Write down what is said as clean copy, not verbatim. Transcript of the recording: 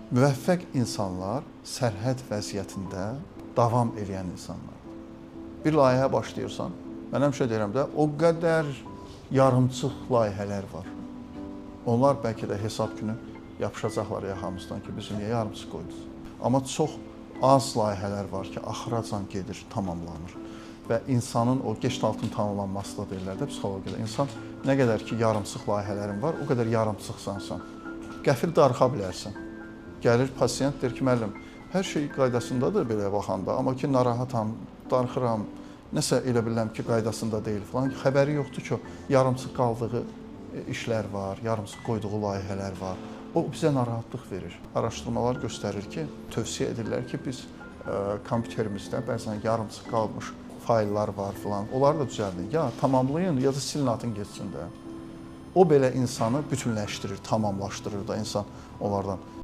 Müvəffəq insanlar sərhəd vəziyyətində davam edən insanlardır. Bir layihə başlayırsan, mən həmişə deyirəm də, o qədər yarımçıq layihələr var. Onlar bəlkə də hesab günü yapışacaqlar yaxamızdan ki, biz niyə yarımçıq qoydunuz? Amma çox az layihələr var ki, axıracan gedir, tamamlanır. Və insanın o gestalt tamamlanması da deyirlər də psixologiyada. İnsan nə qədər ki, yarımçıq layihələrin var, o qədər yarımçıqsansan. Qəfil darıxa bilərsən. Gəlir pasiyent deyir ki, müəllim, hər şey qaydasındadır belə baxanda, amma ki, narahatam, darıxıram, nəsə elə bilirəm ki, qaydasında deyil falan. Xəbəri yoxdur ki, yarımçıq qaldığı işlər var, yarımçıq qoyduğu layihələr var. O bizə narahatlıq verir. Araşdırmalar göstərir ki, tövsiyə edirlər ki, biz kompüterimizdə bəzən yarımçıq qalmış fayllar var falan. Onları da düzəldin. Ya tamamlayın, ya da silin atın geçsin də. O belə insanı bütünləşdirir, tamamlaşdırır da insan onlardan.